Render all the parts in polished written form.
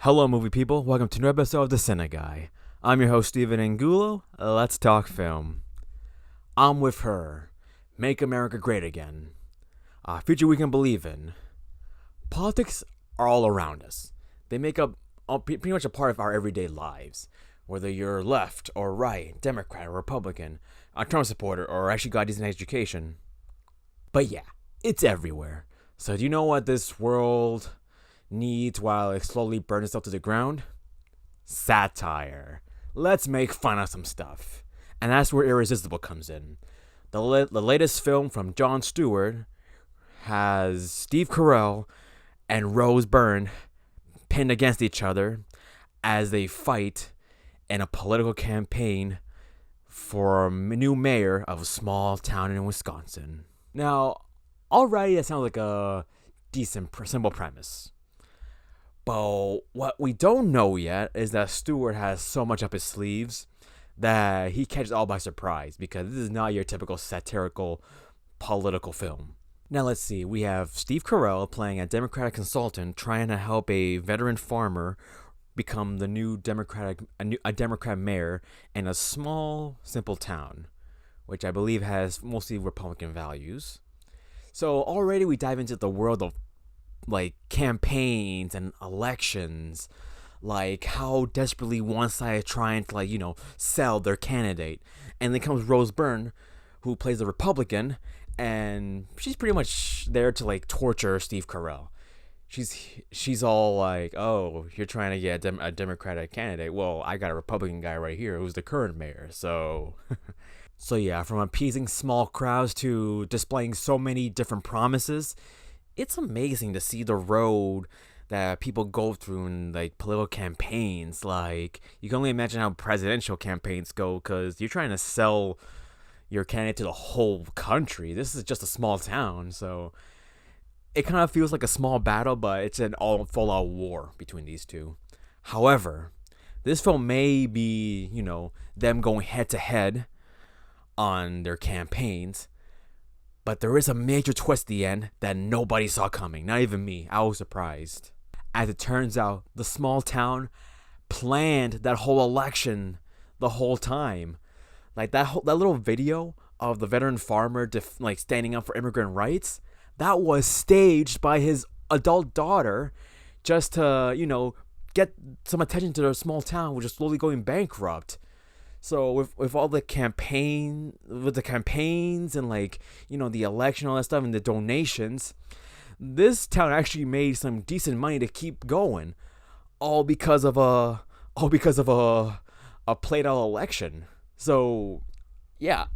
Hello, movie people. Welcome to another episode of the CineGuy. I'm your host, Steven Angulo. Let's talk film. I'm with her. Make America Great Again. A future we can believe in. Politics are all around us. They make up pretty much a part of our everyday lives. Whether you're left or right, Democrat or Republican, a Trump supporter, or actually got a decent education. But yeah, it's everywhere. So do you know what this world needs while it slowly burns itself to the ground? Satire. Let's make fun of some stuff. And that's where Irresistible comes in. The latest film from Jon Stewart has Steve Carell and Rose Byrne pinned against each other as they fight in a political campaign for a new mayor of a small town in Wisconsin. Now, already that sounds like a decent, simple premise. But what we don't know yet is that Stewart has so much up his sleeves that he catches all by surprise, because this is not your typical satirical political film. Now let's see, we have Steve Carell playing a Democratic consultant trying to help a veteran farmer become the new Democrat mayor in a small, simple town, which I believe has mostly Republican values. So already we dive into the world of like campaigns and elections, like how desperately one side is trying to sell their candidate. And then comes Rose Byrne, who plays the Republican, and she's pretty much there to torture Steve Carell. She's all like, oh, you're trying to get a Democratic candidate. Well, I got a Republican guy right here who's the current mayor. So so yeah, from appeasing small crowds to displaying so many different promises, it's amazing to see the road that people go through in political campaigns. Like, you can only imagine how presidential campaigns go, because you're trying to sell your candidate to the whole country. This is just a small town, so it kind of feels like a small battle, but it's an all full-out war between these two. However, this film may be, them going head-to-head on their campaigns, but there is a major twist at the end that nobody saw coming. Not even me. I was surprised. As it turns out, the small town planned that whole election the whole time. That little video of the veteran farmer standing up for immigrant rights, that was staged by his adult daughter just to, get some attention to their small town, which is slowly going bankrupt. So with all the campaigns and the election, all that stuff, and the donations, this town actually made some decent money to keep going, all because of a played out election. So yeah,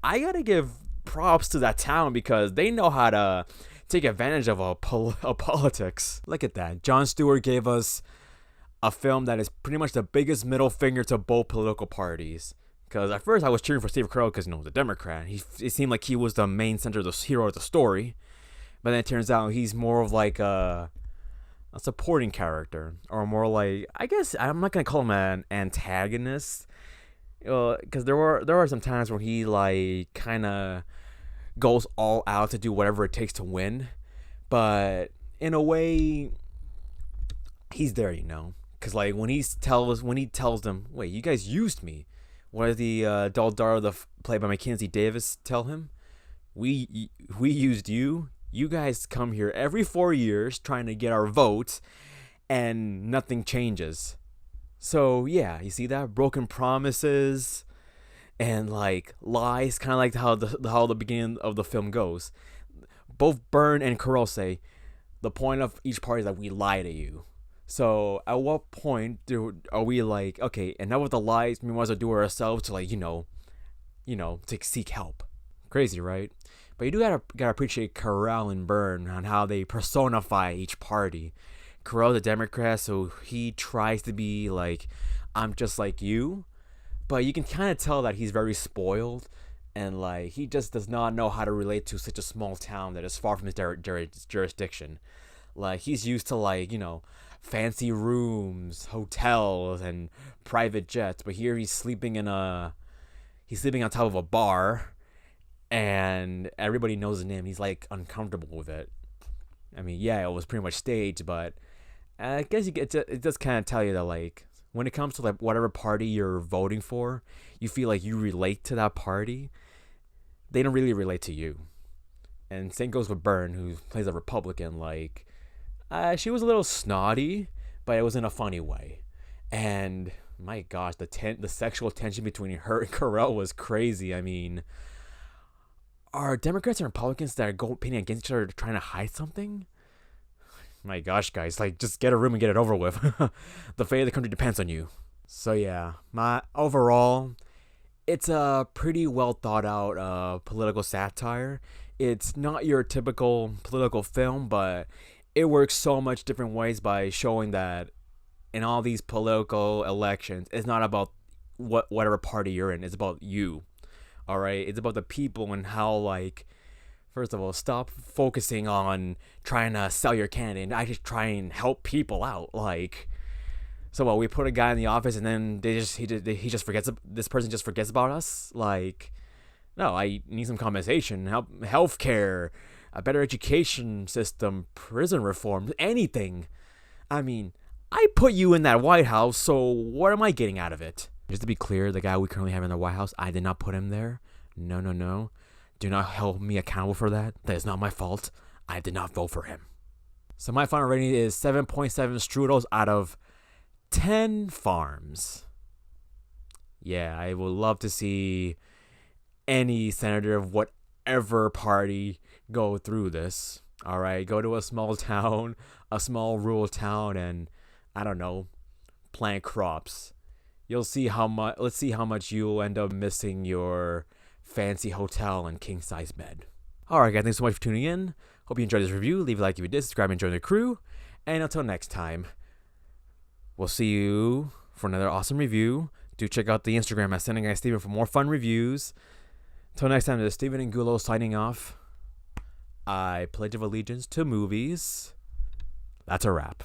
I gotta give props to that town, because they know how to take advantage of a politics. Look at that. Jon Stewart gave us a film that is pretty much the biggest middle finger to both political parties. Because at first I was cheering for Steve Carell because, the Democrat. It seemed like he was the main center of the hero of the story. But then it turns out he's more of a supporting character. Or more like, I guess, I'm not going to call him an antagonist. Because there are some times where he kind of goes all out to do whatever it takes to win. But in a way, he's there, Because when he tells them, wait, you guys used me. What did the adult daughter played by Mackenzie Davis tell him? We used you. You guys come here every 4 years trying to get our votes, and nothing changes. So yeah, you see that? Broken promises and lies, kind of like how the beginning of the film goes. Both Byrne and Carell say the point of each party is that we lie to you. So at what point are we okay, enough with the lies, we might as well do it ourselves to to seek help? Crazy, right? But you do gotta appreciate Carell and Byrne on how they personify each party. Carell's a Democrat, so he tries to be I'm just like you, but you can kind of tell that he's very spoiled, and he just does not know how to relate to such a small town that is far from his jurisdiction. He's used to fancy rooms, hotels, and private jets, but here he's sleeping on top of a bar, and everybody knows his name. He's uncomfortable with it. I mean, yeah, it was pretty much staged, but I guess it does kind of tell you that, like, when it comes to like whatever party you're voting for, you feel like you relate to that party. They don't really relate to you. And same goes with Byrne, who plays a Republican. Like, she was a little snotty, but it was in a funny way. And my gosh, the sexual tension between her and Carell was crazy. I mean, are Democrats and Republicans that are pitting against each other trying to hide something? My gosh, guys, like, just get a room and get it over with. The fate of the country depends on you. So yeah, my overall, it's a pretty well thought out political satire. It's not your typical political film, but it works so much different ways by showing that in all these political elections, it's not about whatever party you're in. It's about you. All right, it's about the people and how, like, first of all, stop focusing on trying to sell your candidate and actually try and help people out. Like, so what? We put a guy in the office and then he just forgets. This person just forgets about us. Like, no, I need some compensation, healthcare, a better education system, prison reform, anything. I mean, I put you in that White House, so what am I getting out of it? Just to be clear, the guy we currently have in the White House, I did not put him there. No. Do not hold me accountable for that. That is not my fault. I did not vote for him. So my final rating is 7.7 strudels out of 10 farms. Yeah, I would love to see any senator of whatever party go through this. All right, go to a small town, a small rural town, and I don't know, plant crops. You'll see how much. Let's see how much you'll end up missing your fancy hotel and king size bed. Alright, guys, thanks so much for tuning in. Hope you enjoyed this review. Leave a like if you did, subscribe and join the crew. And until next time, we'll see you for another awesome review. Do check out the Instagram at CineGuy Steven for more fun reviews. Until next time, this is Steven Angulo signing off. I pledge of allegiance to movies. That's a wrap.